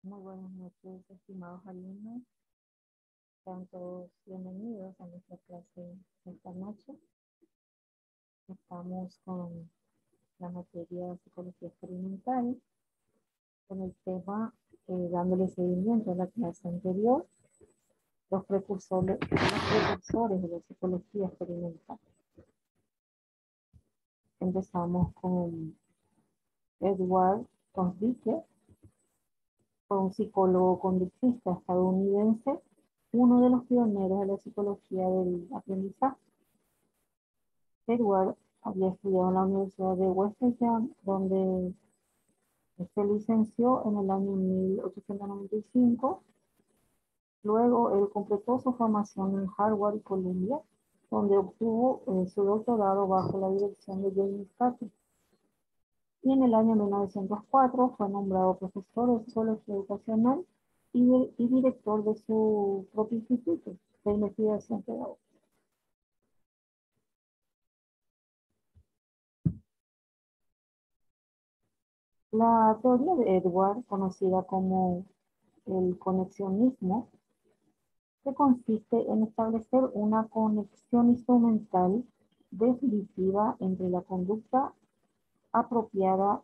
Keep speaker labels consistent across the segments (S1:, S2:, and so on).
S1: Muy buenas noches, estimados alumnos. Sean todos bienvenidos a nuestra clase de esta noche. Estamos con la materia de psicología experimental, con el tema dándole seguimiento a la clase anterior, los precursores de la psicología experimental. Empezamos con Edward Consdike, fue un psicólogo conductista estadounidense, uno de los pioneros de la psicología del aprendizaje. Edward había estudiado en la Universidad de Wesleyan, donde se licenció en el año 1895. Luego, él completó su formación en Harvard y Columbia, donde obtuvo su doctorado bajo la dirección de James Cattell. Y en el año 1904 fue nombrado profesor de psicología educacional y director de su propio instituto de investigación pedagógica. La teoría de Edward, conocida como el conexionismo, que consiste en establecer una conexión instrumental definitiva entre la conducta apropiada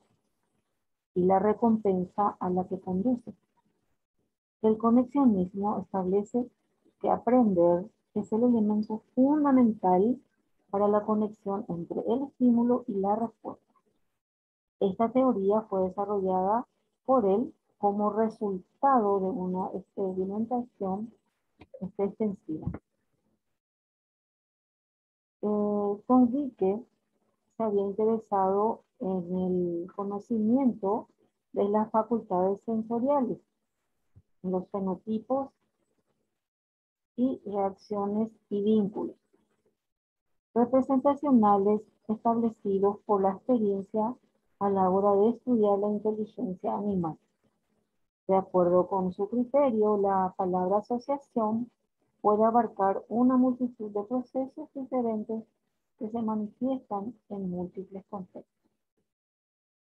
S1: y la recompensa a la que conduce. El conexionismo establece que aprender es el elemento fundamental para la conexión entre el estímulo y la respuesta. Esta teoría fue desarrollada por él como resultado de una experimentación extensiva. Consdike se había interesado en el conocimiento de las facultades sensoriales, los fenotipos y reacciones y vínculos representacionales establecidos por la experiencia a la hora de estudiar la inteligencia animal. De acuerdo con su criterio, la palabra asociación puede abarcar una multitud de procesos diferentes que se manifiestan en múltiples contextos.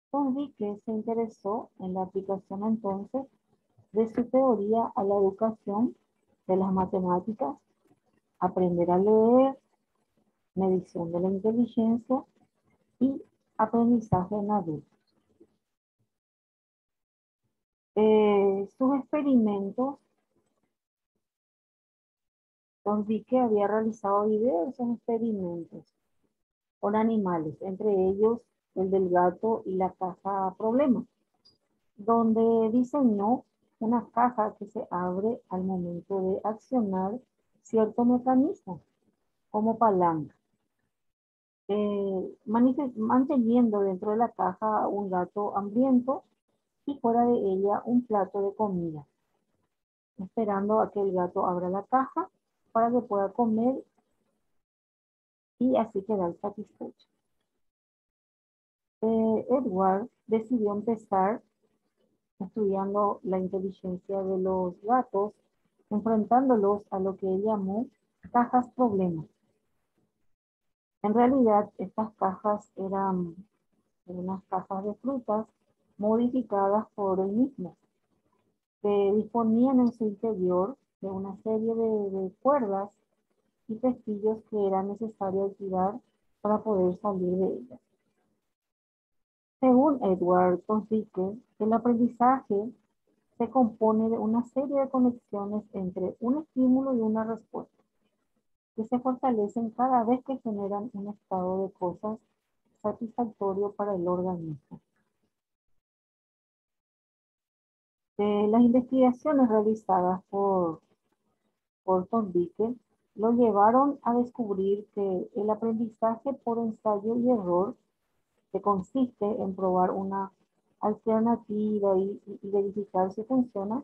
S1: Consdike se interesó en la aplicación entonces de su teoría a la educación de las matemáticas, aprender a leer, medición de la inteligencia y aprendizaje en adultos. Sus experimentos, Consdike había realizado diversos experimentos con animales, entre ellos el del gato y la caja problema, donde diseñó una caja que se abre al momento de accionar cierto mecanismo, como palanca, manteniendo dentro de la caja un gato hambriento y fuera de ella un plato de comida, esperando a que el gato abra la caja para que pueda comer y así quedar satisfecho. Edward decidió empezar estudiando la inteligencia de los gatos, enfrentándolos a lo que él llamó cajas problemas. En realidad, estas cajas eran unas cajas de frutas modificadas por él mismo, que disponían en su interior de una serie de cuerdas y pestillos que era necesario activar para poder salir de ellas. Según Edward Consdike, el aprendizaje se compone de una serie de conexiones entre un estímulo y una respuesta, que se fortalecen cada vez que generan un estado de cosas satisfactorio para el organismo. Las investigaciones realizadas por Consdike lo llevaron a descubrir que el aprendizaje por ensayo y error, que consiste en probar una alternativa y verificar si funciona,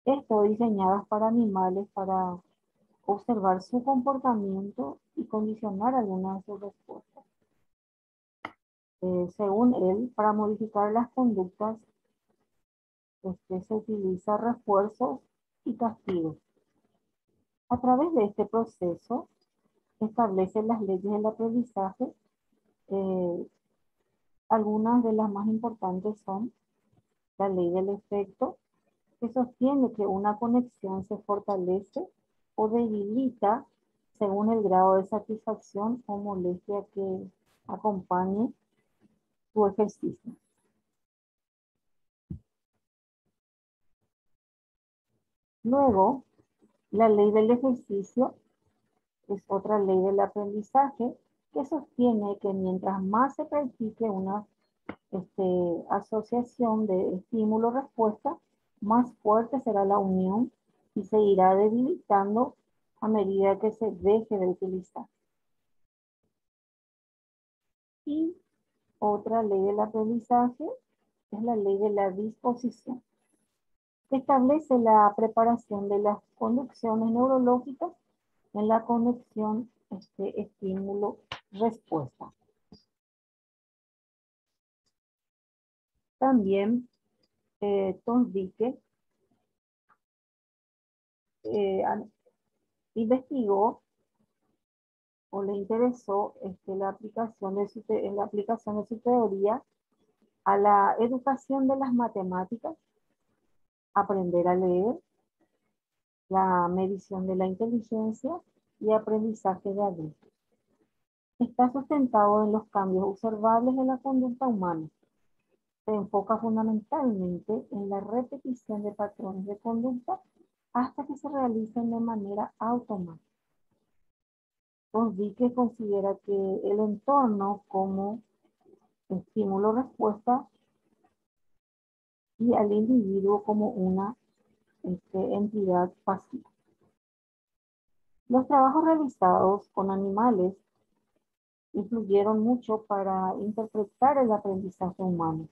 S1: está diseñada para animales para observar su comportamiento y condicionar algunas de sus respuestas. Según él, para modificar las conductas, se utiliza refuerzos y castigos. A través de este proceso, establece las leyes del aprendizaje. Algunas de las más importantes son la ley del efecto, que sostiene que una conexión se fortalece o debilita según el grado de satisfacción o molestia que acompañe su ejercicio. Luego, la ley del ejercicio es otra ley del aprendizaje que sostiene que mientras más se practique una asociación de estímulo-respuesta, más fuerte será la unión y se irá debilitando a medida que se deje de utilizar. Y otra ley del aprendizaje es la ley de la disposición, que establece la preparación de las conducciones neurológicas en la conexión estímulo-respuesta. También Tondike investigó o le interesó la aplicación de su teoría a la educación de las matemáticas, aprender a leer, la medición de la inteligencia y aprendizaje de adultos. Está sustentado en los cambios observables de la conducta humana. Se enfoca fundamentalmente en la repetición de patrones de conducta hasta que se realicen de manera automática. Tondike considera que el entorno como estímulo-respuesta y al individuo como una entidad pasiva. Los trabajos realizados con animales influyeron mucho para interpretar el aprendizaje humano,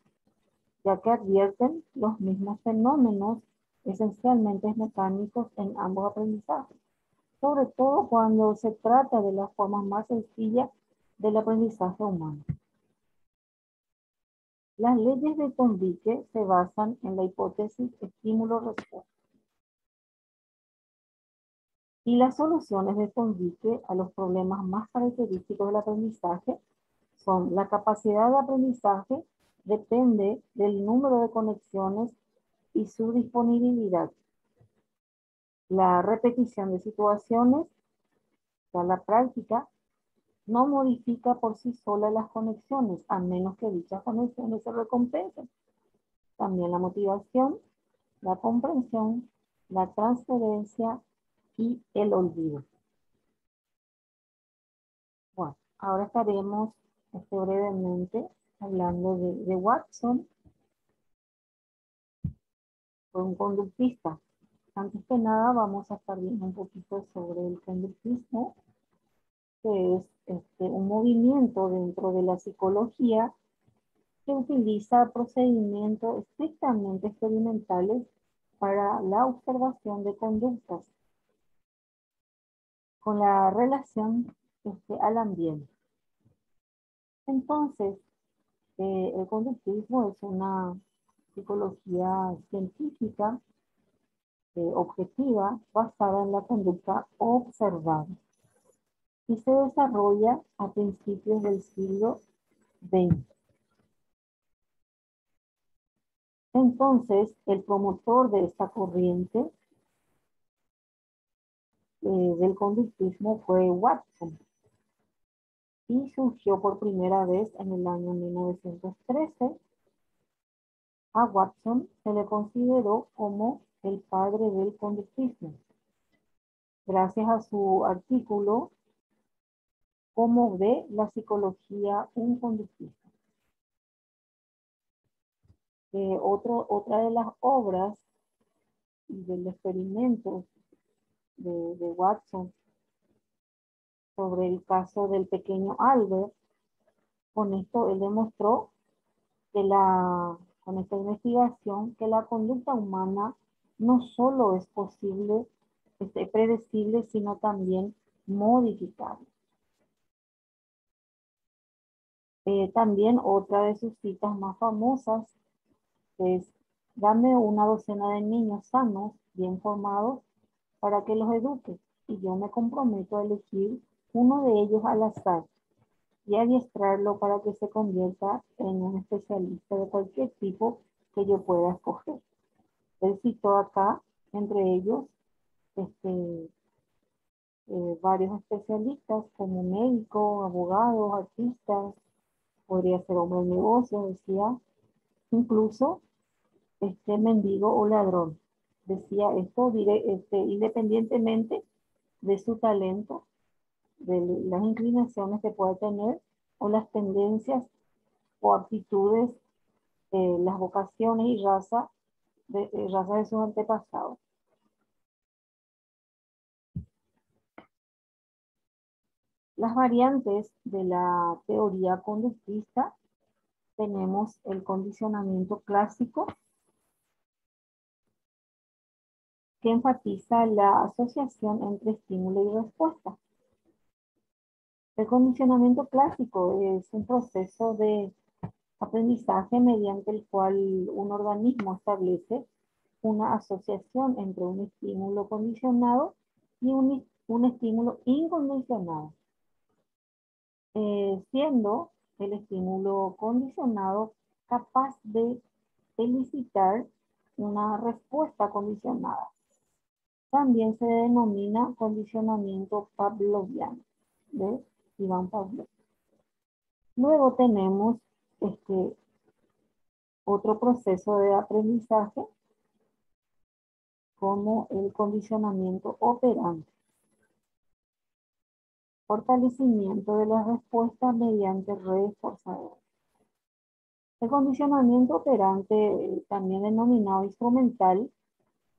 S1: ya que advierten los mismos fenómenos esencialmente mecánicos en ambos aprendizajes, sobre todo cuando se trata de las formas más sencillas del aprendizaje humano. Las leyes de Tondike se basan en la hipótesis estímulo-respuesta. Y las soluciones de Tondike a los problemas más característicos del aprendizaje son la capacidad de aprendizaje depende del número de conexiones y su disponibilidad. La repetición de situaciones, o sea, la práctica, no modifica por sí sola las conexiones, a menos que dichas conexiones se recompensen. También la motivación, la comprensión, la transferencia y el olvido. Bueno, ahora estaremos brevemente hablando de Watson, fue un conductista. Antes que nada vamos a estar viendo un poquito sobre el conductismo, que es un movimiento dentro de la psicología que utiliza procedimientos estrictamente experimentales para la observación de conductas con la relación al ambiente. Entonces, el conductismo es una psicología científica objetiva basada en la conducta observada y se desarrolla a principios del siglo XX. Entonces, el promotor de esta corriente del conductismo fue Watson y surgió por primera vez en el año 1913. A Watson se le consideró como el padre del conductismo, gracias a su artículo ¿Cómo ve la psicología un conductista? Otra de las obras y del experimento de Watson sobre el caso del pequeño Albert, con esto él demostró que con esta investigación que la conducta humana no solo es posible, predecible, sino también modificable. También otra de sus citas más famosas es: dame una docena de niños sanos, bien formados, para que los eduque, y yo me comprometo a elegir uno de ellos al azar y adiestrarlo para que se convierta en un especialista de cualquier tipo que yo pueda escoger. Él citó acá, entre ellos, varios especialistas como médicos, abogados, artistas, podría ser hombre de negocios, decía, incluso mendigo o ladrón. Decía esto independientemente de su talento, de las inclinaciones que pueda tener o las tendencias o aptitudes, las vocaciones y raza de sus antepasados. Las variantes de la teoría conductista, tenemos el condicionamiento clásico, que enfatiza la asociación entre estímulo y respuesta. El condicionamiento clásico es un proceso de aprendizaje mediante el cual un organismo establece una asociación entre un estímulo condicionado y un estímulo incondicionado, siendo el estímulo condicionado capaz de elicitar una respuesta condicionada. También se denomina condicionamiento pavloviano de Iván Pavlov. Luego tenemos otro proceso de aprendizaje como el condicionamiento operante. Fortalecimiento de la respuesta mediante reforzadores. El condicionamiento operante, también denominado instrumental,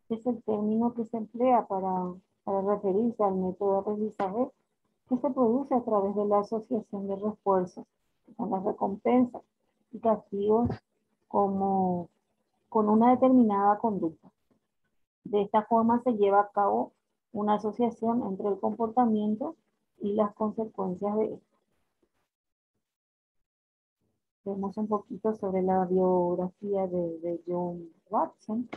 S1: es el término que se emplea para referirse al método de aprendizaje que se produce a través de la asociación de refuerzos, que son las recompensas y castigos con una determinada conducta. De esta forma se lleva a cabo una asociación entre el comportamiento y las consecuencias de esto. Vemos un poquito sobre la biografía de John Watson.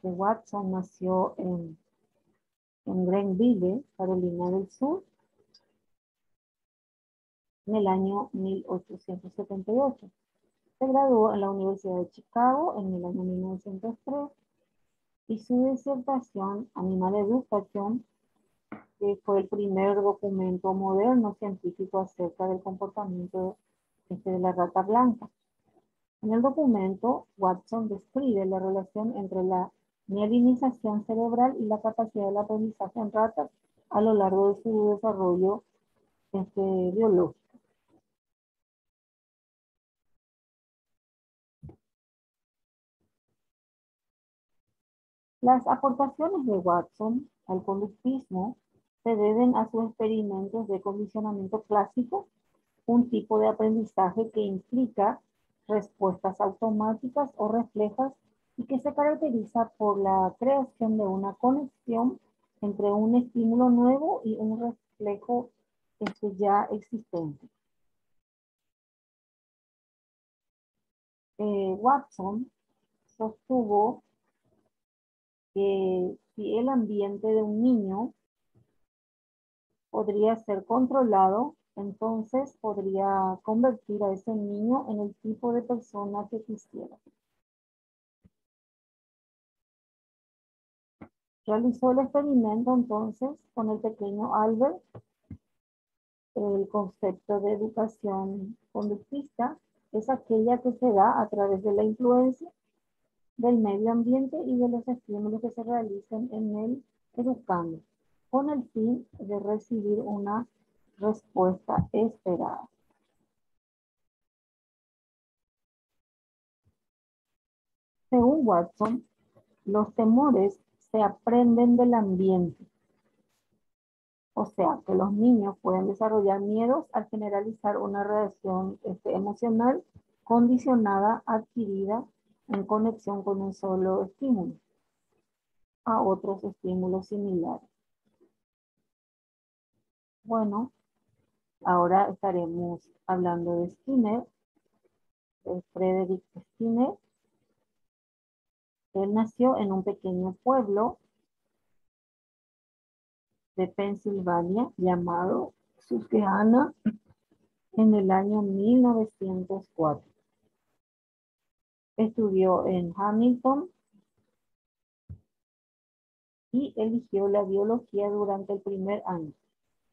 S1: Watson nació en Greenville, Carolina del Sur, en el año 1878. Se graduó en la Universidad de Chicago en el año 1903 y su disertación, Animal Education, que fue el primer documento moderno científico acerca del comportamiento de la rata blanca. En el documento, Watson describe la relación entre la mielinización cerebral y la capacidad del aprendizaje en ratas a lo largo de su desarrollo biológico. Las aportaciones de Watson al conductismo se deben a sus experimentos de condicionamiento clásico, un tipo de aprendizaje que implica respuestas automáticas o reflejas y que se caracteriza por la creación de una conexión entre un estímulo nuevo y un reflejo ya existente. Watson sostuvo que si el ambiente de un niño podría ser controlado, entonces podría convertir a ese niño en el tipo de persona que quisiera. Realizó el experimento entonces con el pequeño Albert. El concepto de educación conductista es aquella que se da a través de la influencia del medio ambiente y de los estímulos que se realicen en el educando, con el fin de recibir una respuesta esperada. Según Watson, los temores se aprenden del ambiente. O sea, que los niños pueden desarrollar miedos al generalizar una reacción emocional condicionada, adquirida en conexión con un solo estímulo a otros estímulos similares. Bueno, ahora estaremos hablando de Skinner, de Frederick Skinner. Él nació en un pequeño pueblo de Pensilvania llamado Susquehanna en el año 1904. Estudió en Hamilton y eligió la biología durante el primer año.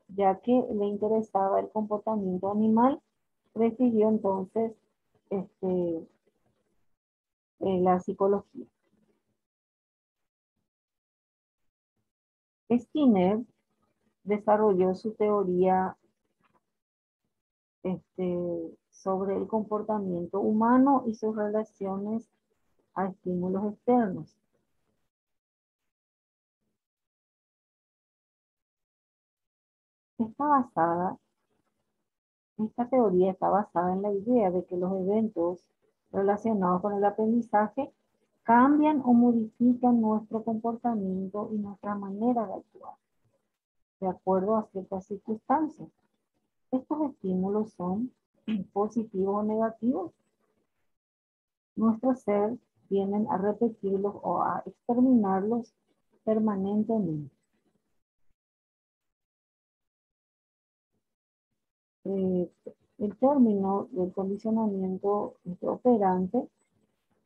S1: Ya que le interesaba el comportamiento animal, prefirió entonces este, la psicología. Skinner desarrolló su teoría sobre el comportamiento humano y sus relaciones a estímulos externos. Está basada, esta teoría está basada en la idea de que los eventos relacionados con el aprendizaje cambian o modifican nuestro comportamiento y nuestra manera de actuar, de acuerdo a ciertas circunstancias. Estos estímulos son positivos o negativos. Nuestro ser tienden a repetirlos o a exterminarlos permanentemente. Eh, el término del condicionamiento operante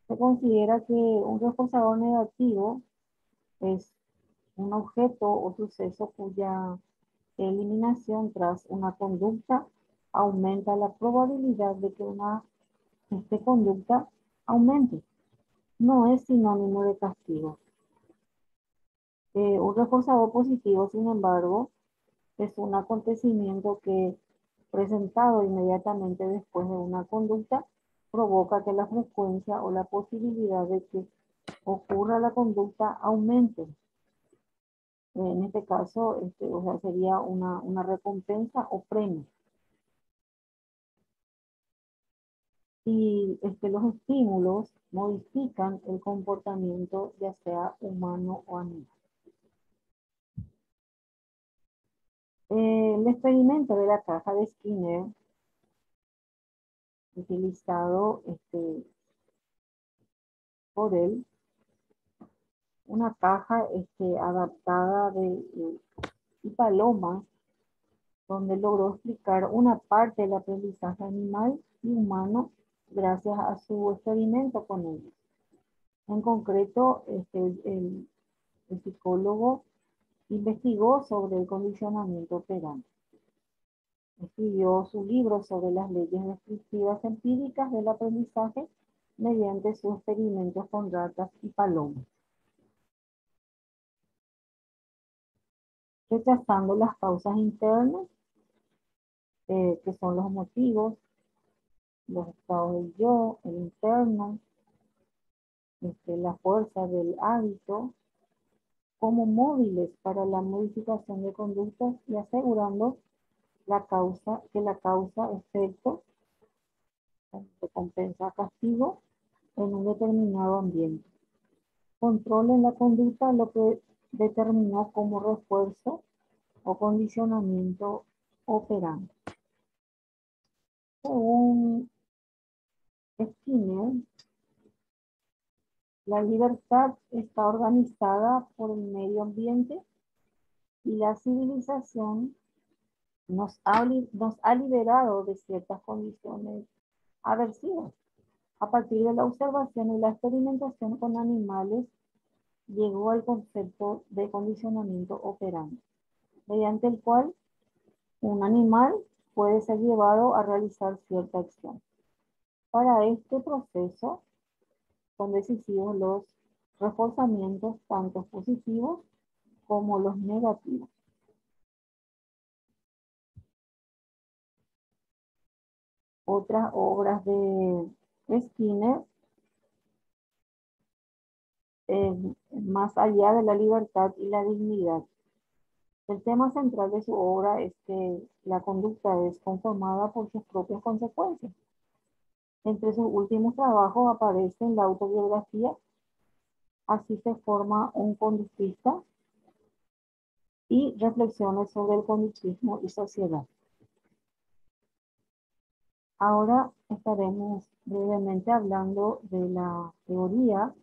S1: se considera que un reforzador negativo es un objeto o suceso cuya eliminación tras una conducta aumenta la probabilidad de que una conducta aumente. No es sinónimo de castigo. Un reforzador positivo, sin embargo, es un acontecimiento que, presentado inmediatamente después de una conducta, provoca que la frecuencia o la posibilidad de que ocurra la conducta aumente. En este caso, o sea, sería una recompensa o premio. Y los estímulos modifican el comportamiento, ya sea humano o animal. El experimento de la caja de Skinner, utilizado por él, una caja adaptada y palomas, donde logró explicar una parte del aprendizaje animal y humano gracias a su experimento con ellos. En concreto, el psicólogo investigó sobre el condicionamiento operante. Escribió su libro sobre las leyes descriptivas empíricas del aprendizaje mediante sus experimentos con ratas y palomas, rechazando las causas internas, que son los motivos, los estados del yo, el interno, la fuerza del hábito, como móviles para la modificación de conductas y asegurando que la causa-efecto, recompensa-castigo, en un determinado ambiente. Control en la conducta lo que determinó como refuerzo o condicionamiento operante. Según Skinner, la libertad está organizada por el medio ambiente y la civilización nos ha liberado de ciertas condiciones aversivas. A partir de la observación y la experimentación con animales, llegó al concepto de condicionamiento operante, mediante el cual un animal puede ser llevado a realizar cierta acción. Para este proceso son decisivos los reforzamientos, tanto positivos como los negativos. Otras obras de Skinner, eh, más allá de la libertad y la dignidad. El tema central de su obra es que la conducta es conformada por sus propias consecuencias. Entre sus últimos trabajos aparece en la autobiografía Así se forma un conductista y reflexiones sobre el conductismo y sociedad. Ahora estaremos brevemente hablando de la teoría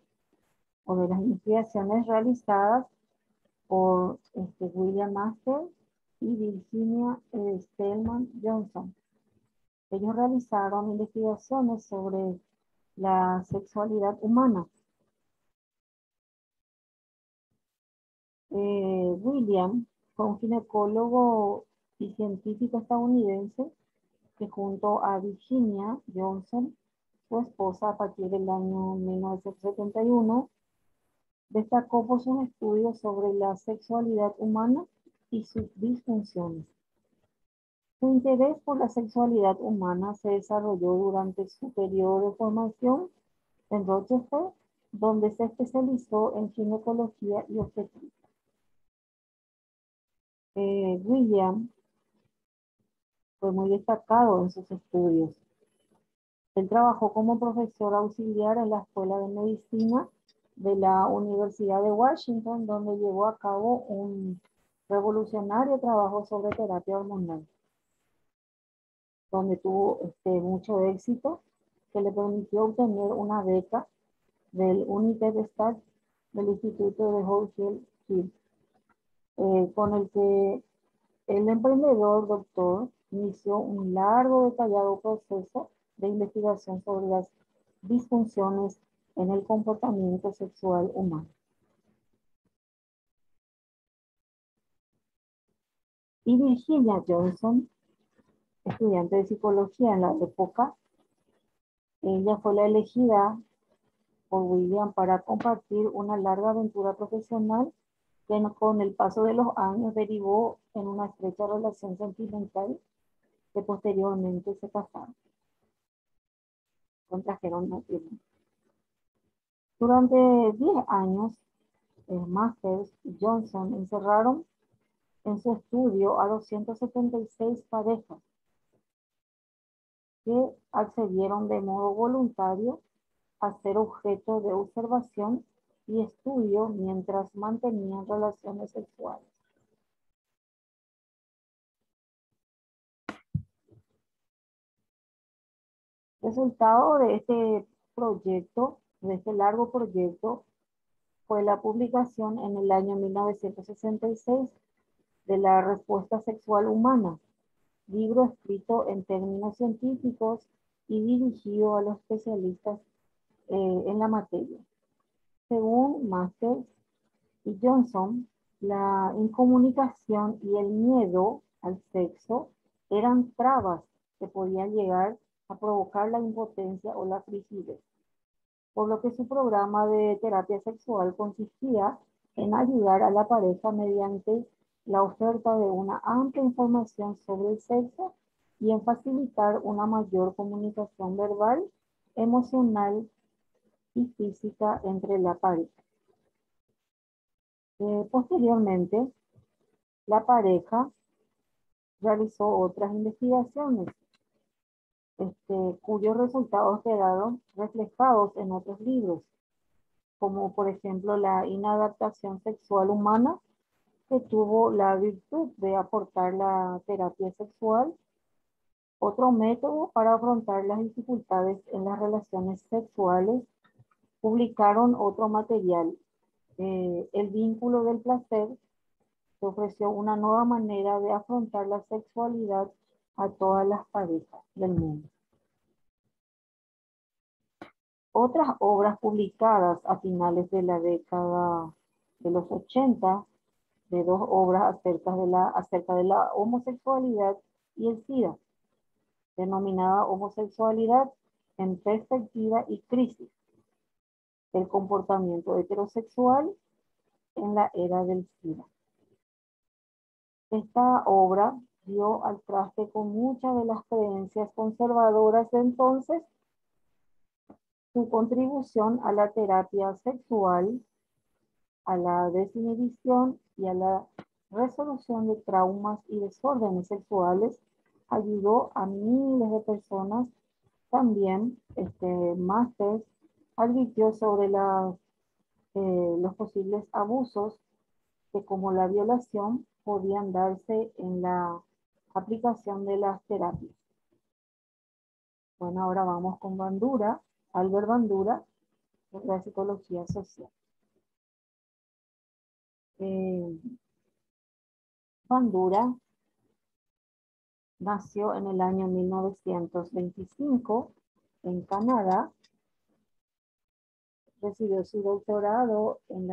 S1: o de las investigaciones realizadas por William Master y Virginia Spellman Johnson. Ellos realizaron investigaciones sobre la sexualidad humana. William fue un ginecólogo y científico estadounidense que junto a Virginia Johnson, su esposa a partir del año 1971, destacó por sus estudios sobre la sexualidad humana y sus disfunciones. Su interés por la sexualidad humana se desarrolló durante su periodo de formación en Rochester, donde se especializó en ginecología y obstetricia. William fue muy destacado en sus estudios. Él trabajó como profesor auxiliar en la Escuela de Medicina de la Universidad de Washington, donde llevó a cabo un revolucionario trabajo sobre terapia hormonal, donde tuvo mucho éxito, que le permitió obtener una beca del United States del Instituto de Hochschild, con el que el emprendedor doctor inició un largo, detallado proceso de investigación sobre las disfunciones en el comportamiento sexual humano. Y Virginia Johnson, estudiante de psicología en la época, ella fue la elegida por William para compartir una larga aventura profesional que con el paso de los años derivó en una estrecha relación sentimental que posteriormente se casaron, contrajeron matrimonio. Durante 10 años, Masters y Johnson encerraron en su estudio a 276 parejas que accedieron de modo voluntario a ser objeto de observación y estudio mientras mantenían relaciones sexuales. Resultado de este proyecto, de este largo proyecto, fue la publicación en el año 1966 de la respuesta sexual humana, libro escrito en términos científicos y dirigido a los especialistas en la materia. Según Masters y Johnson, la incomunicación y el miedo al sexo eran trabas que podían llegar a provocar la impotencia o la frigidez, por lo que su programa de terapia sexual consistía en ayudar a la pareja mediante la oferta de una amplia información sobre el sexo y en facilitar una mayor comunicación verbal, emocional y física entre la pareja. Posteriormente, la pareja realizó otras investigaciones, cuyos resultados quedaron reflejados en otros libros, como por ejemplo la inadaptación sexual humana, que tuvo la virtud de aportar la terapia sexual, otro método para afrontar las dificultades en las relaciones sexuales. Publicaron otro material, El vínculo del placer, que ofreció una nueva manera de afrontar la sexualidad a todas las parejas del mundo. Otras obras publicadas a finales de la década de los 80, de dos obras acerca de la homosexualidad y el SIDA, denominada Homosexualidad en Perspectiva y Crisis, el comportamiento heterosexual en la era del SIDA. Esta obra dio al traste con muchas de las creencias conservadoras de entonces. Su contribución a la terapia sexual, a la desinhibición y a la resolución de traumas y desórdenes sexuales ayudó a miles de personas. También Masters advirtió sobre los posibles abusos que, como la violación, podían darse en la aplicación de las terapias. Bueno, ahora vamos con Bandura, Albert Bandura, de la psicología social. Bandura nació en el año 1925 en Canadá recibió su doctorado en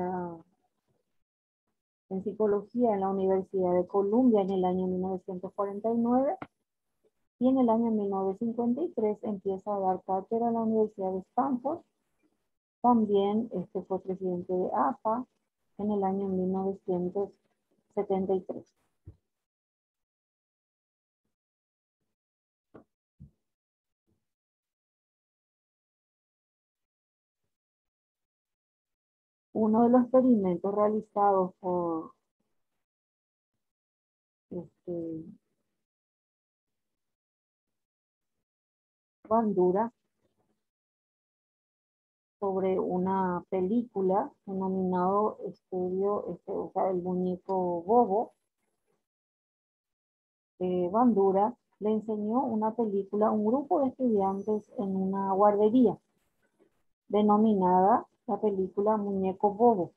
S1: psicología en la Universidad de Columbia en el año 1949 y en el año 1953 empieza a dar cátedra en la Universidad de Stanford. También fue presidente de APA en el año 1973. Uno de los experimentos realizados por Bandura sobre una película denominado estudio, o sea, el muñeco bobo. Bandura le enseñó una película a un grupo de estudiantes en una guardería denominada la película Muñeco Bobo,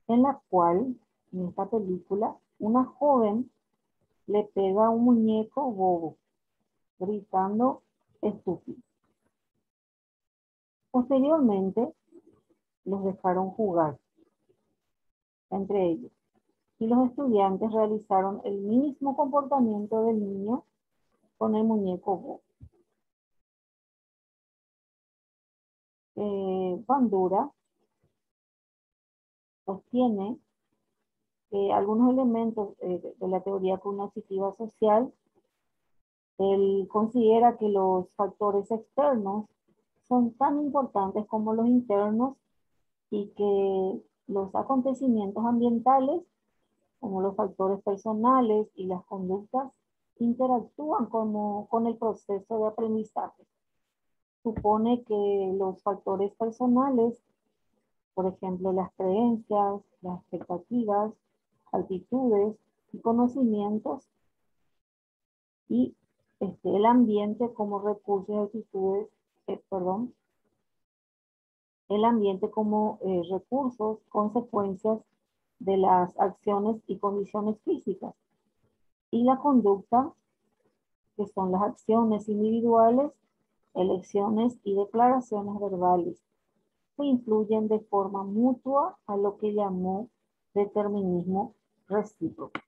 S1: en la cual, en esta película, una joven le pega a un muñeco bobo, gritando estúpido. Posteriormente, los dejaron jugar entre ellos y los estudiantes realizaron el mismo comportamiento del niño con el muñeco bobo. Bandura sostiene algunos elementos de la teoría cognitiva social. Él considera que los factores externos son tan importantes como los internos y que los acontecimientos ambientales, como los factores personales y las conductas, interactúan con el proceso de aprendizaje. Supone que los factores personales, por ejemplo, las creencias, las expectativas, actitudes y conocimientos, y el ambiente como recursos y actitudes, el ambiente como recursos, consecuencias de las acciones y condiciones físicas. Y la conducta, que son las acciones individuales, elecciones y declaraciones verbales, que influyen de forma mutua a lo que llamó determinismo recíproco.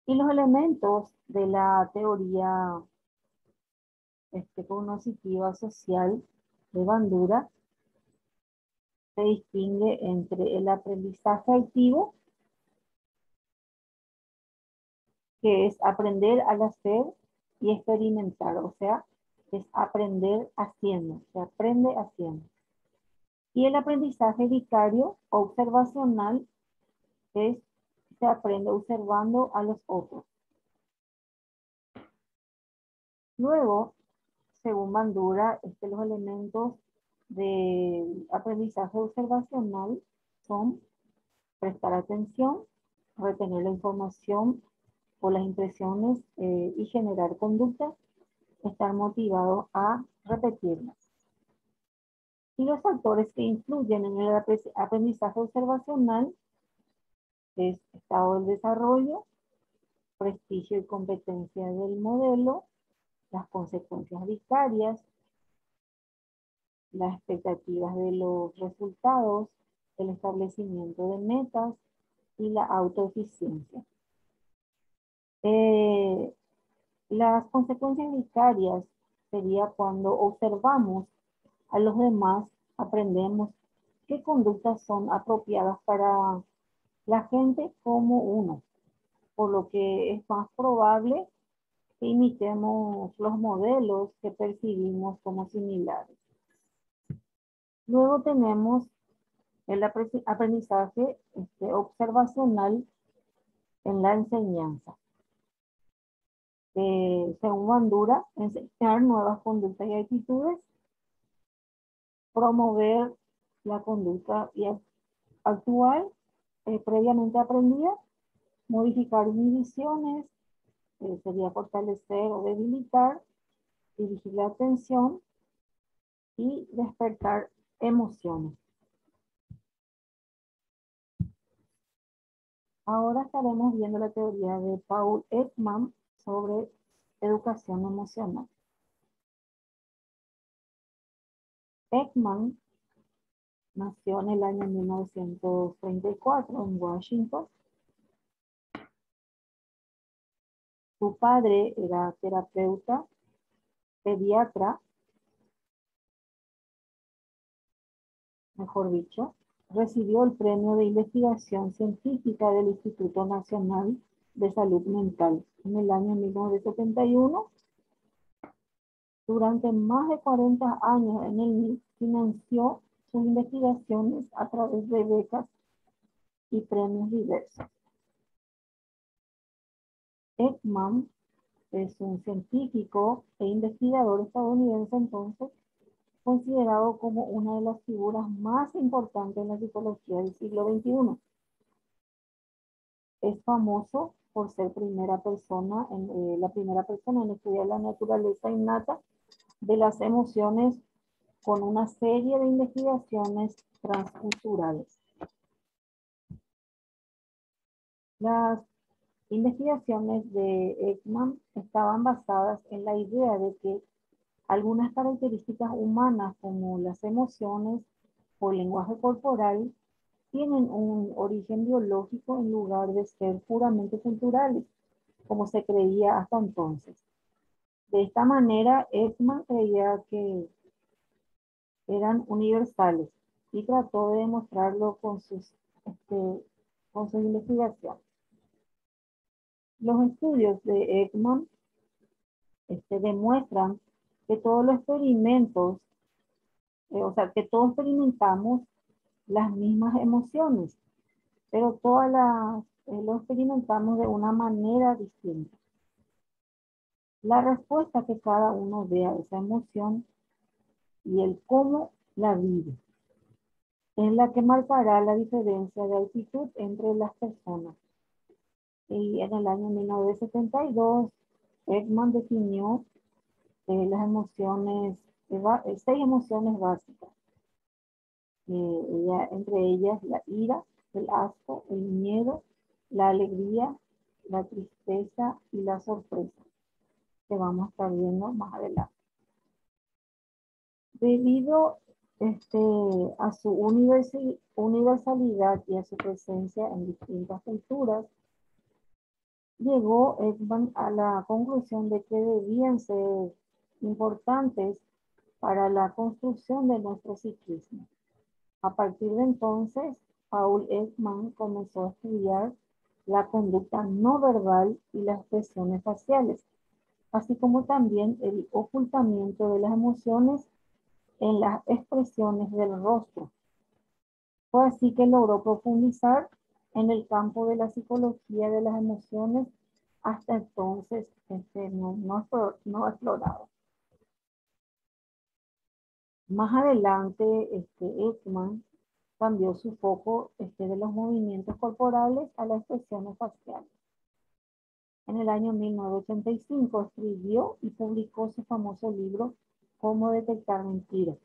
S1: Y los elementos de la teoría cognitiva social de Bandura se distingue entre el aprendizaje activo, que es aprender al hacer y experimentar, o sea, es aprender haciendo, se aprende haciendo. Y el aprendizaje vicario observacional es se aprende observando a los otros. Luego, según Bandura, los elementos de aprendizaje observacional son prestar atención, retener la información o las impresiones y generar conductas, estar motivado a repetirlas. Y los factores que influyen en el aprendizaje observacional es estado del desarrollo, prestigio y competencia del modelo, las consecuencias vicarias, las expectativas de los resultados, el establecimiento de metas y la autoeficiencia. Las consecuencias vicarias sería cuando observamos a los demás, aprendemos qué conductas son apropiadas para la gente como uno, por lo que es más probable que imitemos los modelos que percibimos como similares. Luego tenemos el aprendizaje observacional en la enseñanza. Según Bandura, enseñar nuevas conductas y actitudes, promover la conducta actual previamente aprendida, modificar inhibiciones, sería fortalecer o debilitar, dirigir la atención y despertar emociones. Ahora estaremos viendo la teoría de Paul Ekman sobre educación emocional. Ekman nació en el año 1934 en Washington. Su padre era terapeuta, pediatra, mejor dicho. Recibió el premio de investigación científica del Instituto Nacional de Salud Mental en el año 1971. Durante más de 40 años en el MIT financió sus investigaciones a través de becas y premios diversos. Ekman es un científico e investigador estadounidense entonces, considerado como una de las figuras más importantes en la psicología del siglo XXI. Es famoso por ser la primera persona en estudiar la naturaleza innata de las emociones con una serie de investigaciones transculturales. Las investigaciones de Ekman estaban basadas en la idea de que algunas características humanas como las emociones o el lenguaje corporal tienen un origen biológico en lugar de ser puramente culturales, como se creía hasta entonces. De esta manera, Ekman creía que eran universales y trató de demostrarlo con sus investigaciones. Los estudios de Ekman demuestran que todos los experimentos, que todos experimentamos las mismas emociones, pero lo experimentamos de una manera distinta. La respuesta que cada uno dé a esa emoción y el cómo la vive es la que marcará la diferencia de actitud entre las personas. Y en el año 1972, Ekman definió seis emociones básicas. Entre ellas la ira, el asco, el miedo, la alegría, la tristeza y la sorpresa, que vamos a estar viendo más adelante. Debido a su universalidad y a su presencia en distintas culturas, llegó Ekman a la conclusión de que debían ser importantes para la construcción de nuestro psiquismo. A partir de entonces, Paul Ekman comenzó a estudiar la conducta no verbal y las expresiones faciales, así como también el ocultamiento de las emociones en las expresiones del rostro. Fue así que logró profundizar en el campo de la psicología de las emociones hasta entonces no explorado. Más adelante, Ekman cambió su foco de los movimientos corporales a las expresiones faciales. En el año 1985 escribió y publicó su famoso libro Cómo detectar mentiras.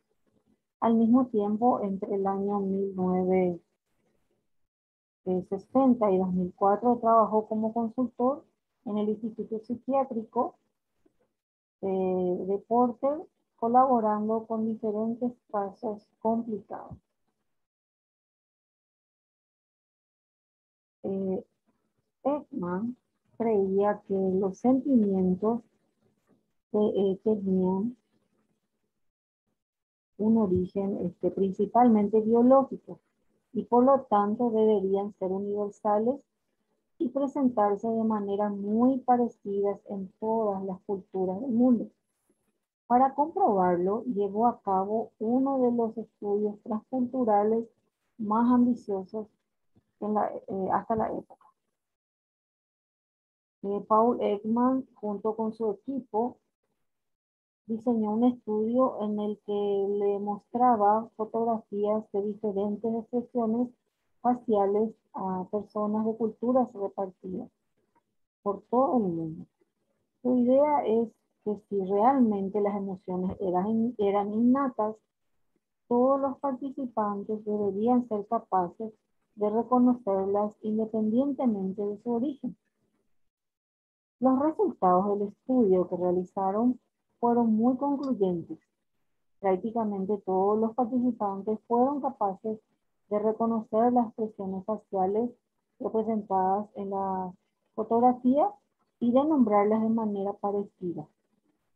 S1: Al mismo tiempo, entre el año 1960 y 2004 trabajó como consultor en el Instituto Psiquiátrico de Porter, colaborando con diferentes casos complicados. Ekman creía que los sentimientos tenían un origen principalmente biológico y por lo tanto deberían ser universales y presentarse de manera muy parecidas en todas las culturas del mundo. Para comprobarlo, llevó a cabo uno de los estudios transculturales más ambiciosos hasta la época. Paul Ekman, junto con su equipo, diseñó un estudio en el que le mostraba fotografías de diferentes expresiones faciales a personas de culturas repartidas por todo el mundo. Su idea es que si realmente las emociones eran innatas, todos los participantes deberían ser capaces de reconocerlas independientemente de su origen. Los resultados del estudio que realizaron fueron muy concluyentes. Prácticamente todos los participantes fueron capaces de reconocer las expresiones faciales representadas en la fotografía y de nombrarlas de manera parecida.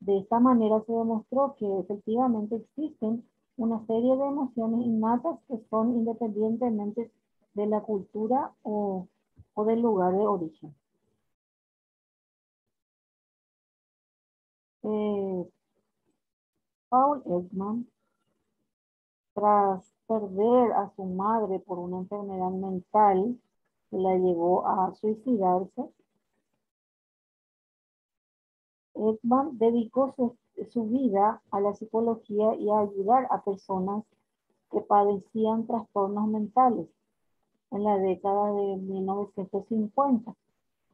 S1: De esta manera se demostró que efectivamente existen una serie de emociones innatas que son independientemente de la cultura o del lugar de origen. Eh, Paul Ekman, tras perder a su madre por una enfermedad mental que la llevó a suicidarse, Ekman dedicó su vida a la psicología y a ayudar a personas que padecían trastornos mentales. En la década de 1950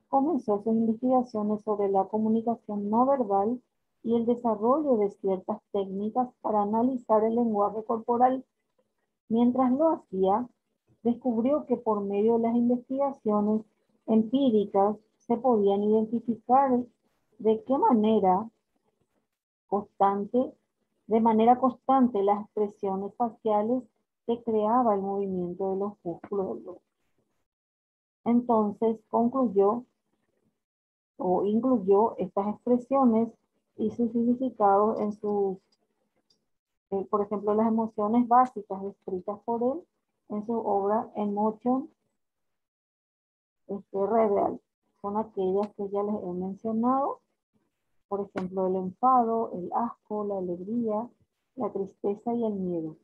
S1: comenzó sus investigaciones sobre la comunicación no verbal y el desarrollo de ciertas técnicas para analizar el lenguaje corporal. Mientras lo hacía, descubrió que por medio de las investigaciones empíricas se podían identificar de qué manera constante, de manera constante las expresiones faciales que creaba el movimiento de los músculos del rostro. Entonces concluyó o incluyó estas expresiones y sus significados en sus, por ejemplo, las emociones básicas descritas por él en su obra Emotion Reveal. Son aquellas que ya les he mencionado, por ejemplo, el enfado, el asco, la alegría, la tristeza y el miedo.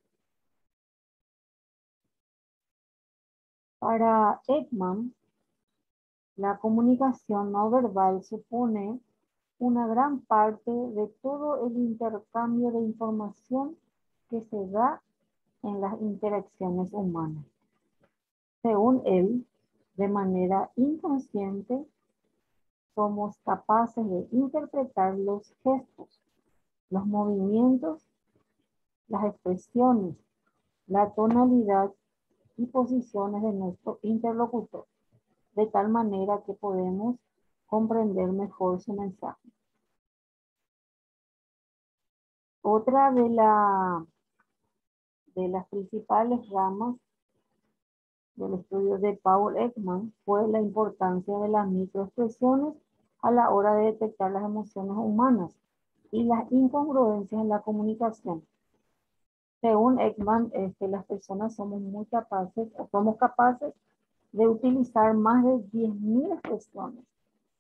S1: Para Ekman, la comunicación no verbal supone una gran parte de todo el intercambio de información que se da en las interacciones humanas. Según él, de manera inconsciente, somos capaces de interpretar los gestos, los movimientos, las expresiones, la tonalidad y posiciones de nuestro interlocutor, de tal manera que podemos comprender mejor su mensaje. Otra de las principales ramas del estudio de Paul Ekman fue la importancia de las microexpresiones a la hora de detectar las emociones humanas y las incongruencias en la comunicación. Según Ekman, las personas somos muy capaces, o somos capaces de utilizar más de 10.000 expresiones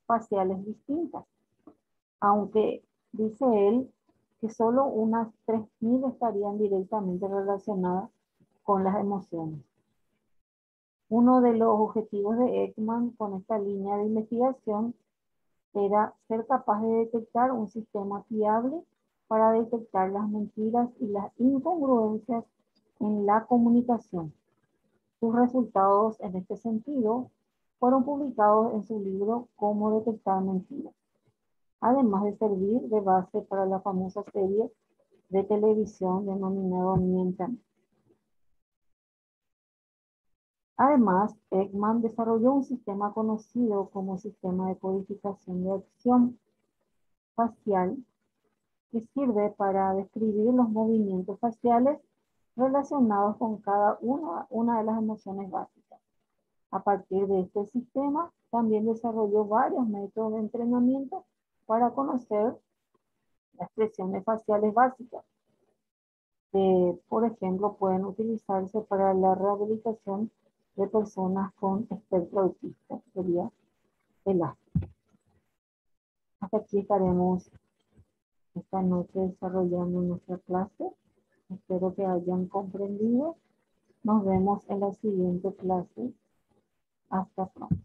S1: faciales distintas, aunque dice él que solo unas 3.000 estarían directamente relacionadas con las emociones. Uno de los objetivos de Ekman con esta línea de investigación era ser capaz de detectar un sistema fiable para detectar las mentiras y las incongruencias en la comunicación. Sus resultados en este sentido fueron publicados en su libro Cómo detectar mentiras, además de servir de base para la famosa serie de televisión denominada Miéntame. Además, Ekman desarrolló un sistema conocido como sistema de codificación de acción facial que sirve para describir los movimientos faciales relacionados con cada una de las emociones básicas. A partir de este sistema, también desarrolló varios métodos de entrenamiento para conocer las expresiones faciales básicas. Por ejemplo, pueden utilizarse para la rehabilitación de personas con espectro autista, sería el A. Hasta aquí estaremos esta noche desarrollando nuestra clase. Espero que hayan comprendido. Nos vemos en la siguiente clase. Hasta pronto.